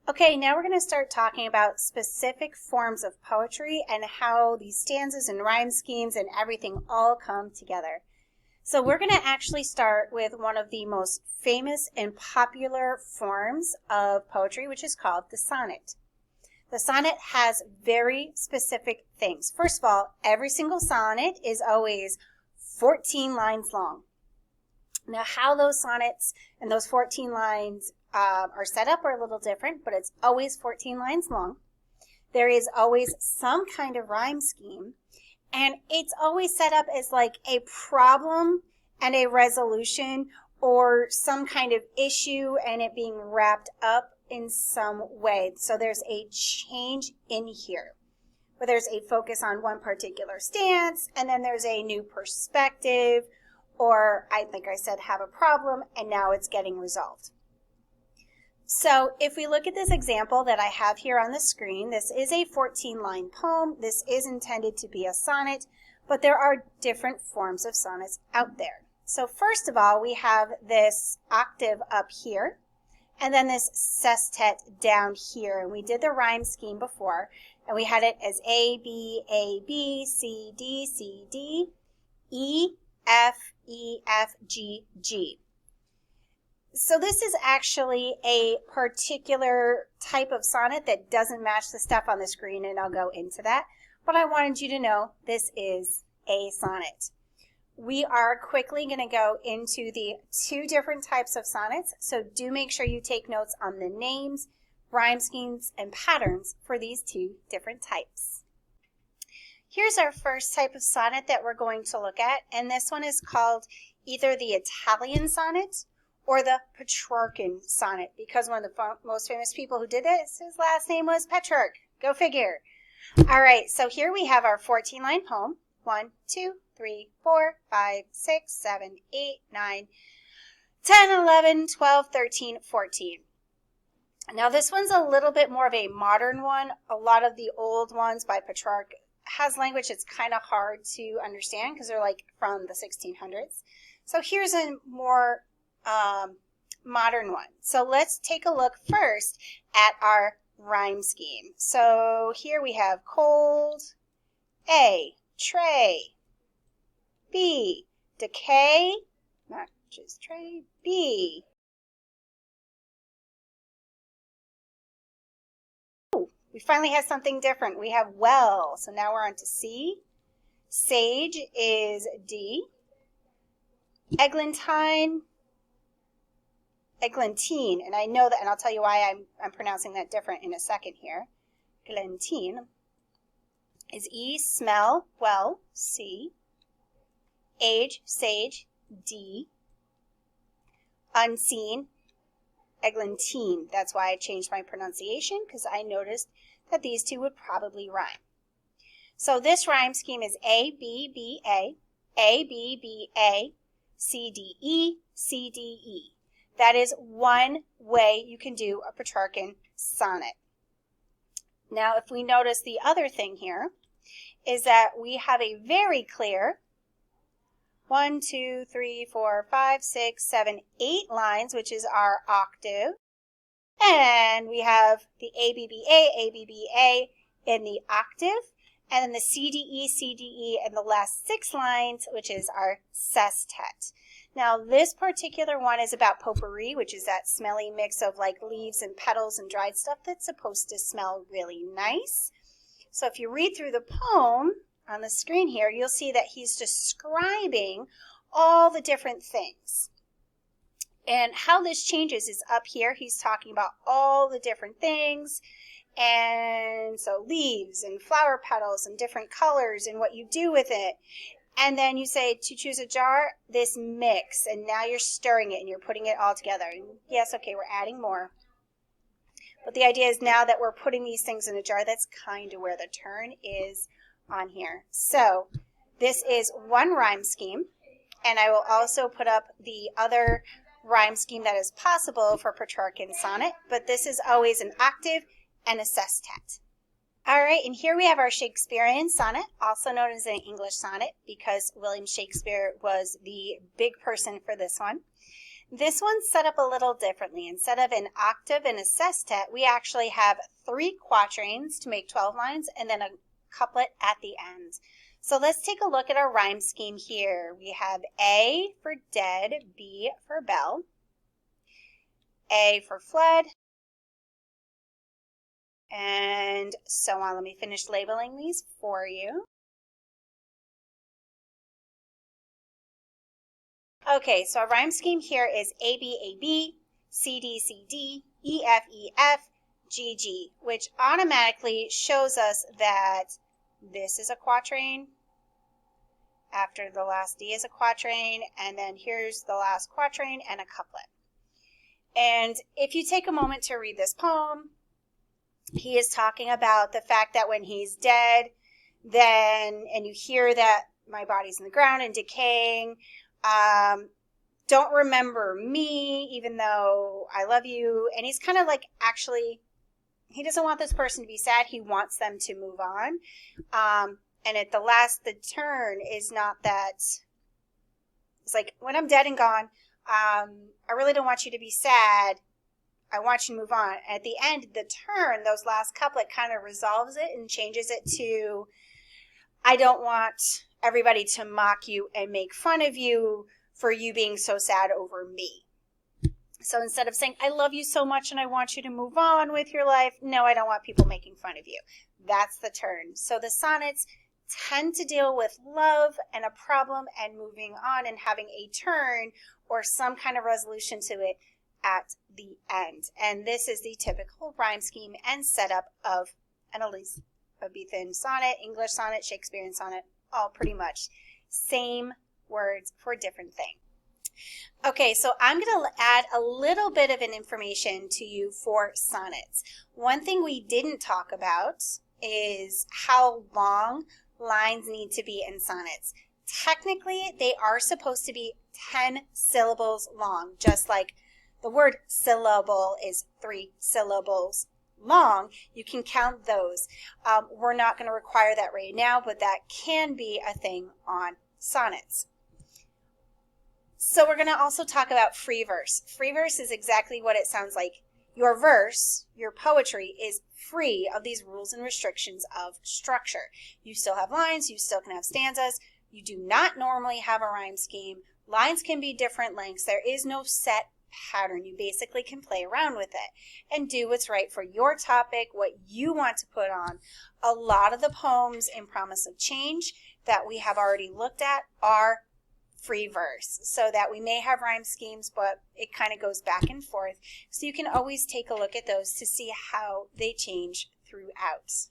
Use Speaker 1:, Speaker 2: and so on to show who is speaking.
Speaker 1: Okay, now we're going to start talking about specific forms of poetry and how these stanzas and rhyme schemes and everything all come together. So we're going to actually start with one of the most famous and popular forms of poetry, which is called the sonnet. The sonnet has very specific things. First of all, every single sonnet is always 14 lines long. Now, how those sonnets and those 14 lines are set up are a little different, but it's always 14 lines long. There is always some kind of rhyme scheme, and it's always set up as like a problem and a resolution or some kind of issue and it being wrapped up in some way. So there's a change in here, where there's a focus on one particular stance, and then there's a new perspective, or I think I said have a problem, and now it's getting resolved. So if we look at this example that I have here on the screen, this is a 14-line poem. This is intended to be a sonnet, but there are different forms of sonnets out there. So first of all, we have this octave up here, and then this sestet down here. And we did the rhyme scheme before, and we had it as A, B, C, D, E, F, G, G. So this is actually a particular type of sonnet that doesn't match the stuff on the screen, and I'll go into that. But I wanted you to know this is a sonnet. We are quickly going to go into the two different types of sonnets, so do make sure you take notes on the names, rhyme schemes, and patterns for these two different types. Here's our first type of sonnet that we're going to look at, and this one is called either the Italian sonnet or the Petrarchan sonnet, because one of the most famous people who did this, his last name was Petrarch. Go figure. All right, so here we have our 14-line poem. 1, 2, 3, 4, 5, 6, 7, 8, 9, 10, 11, 12, 13, 14. Now this one's a little bit more of a modern one. A lot of the old ones by Petrarch has language that's kind of hard to understand because they're like from the 1600s. So here's a more modern one. So let's take a look first at our rhyme scheme. So here we have cold, A, tray, B, decay, matches tray, B. Ooh, we finally have something different. We have well, so now we're on to C. Sage is D. Eglantine, and I know that, and I'll tell you why I'm pronouncing that different in a second here. Eglantine is E. Smell, well, C. Age, sage, D. Unseen, eglantine. That's why I changed my pronunciation, because I noticed that these two would probably rhyme. So this rhyme scheme is A, B, B, A, B, B, A, C, D, E, C, D, E. That is one way you can do a Petrarchan sonnet. Now, if we notice the other thing here is that we have a very clear 1, 2, 3, 4, 5, 6, 7, 8 lines, which is our octave. And we have the ABBA in the octave, and then the CDE in the last 6 lines, which is our sestet. Now, this particular one is about potpourri, which is that smelly mix of like leaves and petals and dried stuff that's supposed to smell really nice. So if you read through the poem on the screen here, you'll see that he's describing all the different things. And how this changes is up here. He's talking about all the different things. And so leaves and flower petals and different colors and what you do with it. And then you say to choose a jar, this mix, and now you're stirring it and you're putting it all together. And yes, okay, we're adding more. But the idea is now that we're putting these things in a jar, that's kind of where the turn is on here. So this is one rhyme scheme, and I will also put up the other rhyme scheme that is possible for Petrarchan sonnet, but this is always an octave and a sestet. All right, and here we have our Shakespearean sonnet, also known as an English sonnet because William Shakespeare was the big person for this one. This one's set up a little differently. Instead of an octave and a sestet, we actually have 3 quatrains to make 12 lines and then a couplet at the end. So let's take a look at our rhyme scheme here. We have A for dead, B for bell, A for fled, and so on. Let me finish labeling these for you. Okay, so our rhyme scheme here is A, B, A, B, C, D, C, D, E, F, E, F, G, G, which automatically shows us that this is a quatrain. After the last D is a quatrain, and then here's the last quatrain and a couplet. And if you take a moment to read this poem, he is talking about the fact that when he's dead, and you hear that my body's in the ground and decaying, don't remember me, even though I love you. And he's kind of like, actually, he doesn't want this person to be sad. He wants them to move on. And at the turn is not that, it's like, when I'm dead and gone, I really don't want you to be sad. I want you to move on. At the end, the turn, those last couplet kind of resolves it and changes it to, I don't want everybody to mock you and make fun of you for you being so sad over me. So instead of saying, I love you so much and I want you to move on with your life, no, I don't want people making fun of you. That's the turn. So the sonnets tend to deal with love and a problem and moving on and having a turn or some kind of resolution to it at the end. And this is the typical rhyme scheme and setup of an Elizabethan sonnet, English sonnet, Shakespearean sonnet, all pretty much same words for different things. Okay, so I'm going to add a little bit of an information to you for sonnets. One thing we didn't talk about is how long lines need to be in sonnets. Technically, they are supposed to be 10 syllables long, just like the word syllable is 3 syllables long. You can count those. We're not going to require that right now, but that can be a thing on sonnets. So we're going to also talk about free verse. Free verse is exactly what it sounds like. Your verse, your poetry, is free of these rules and restrictions of structure. You still have lines, you still can have stanzas. You do not normally have a rhyme scheme. Lines can be different lengths. There is no set pattern. You basically can play around with it and do what's right for your topic, what you want to put on. A lot of the poems in Promise of Change that we have already looked at are free verse, so that we may have rhyme schemes, but it kind of goes back and forth. So you can always take a look at those to see how they change throughout.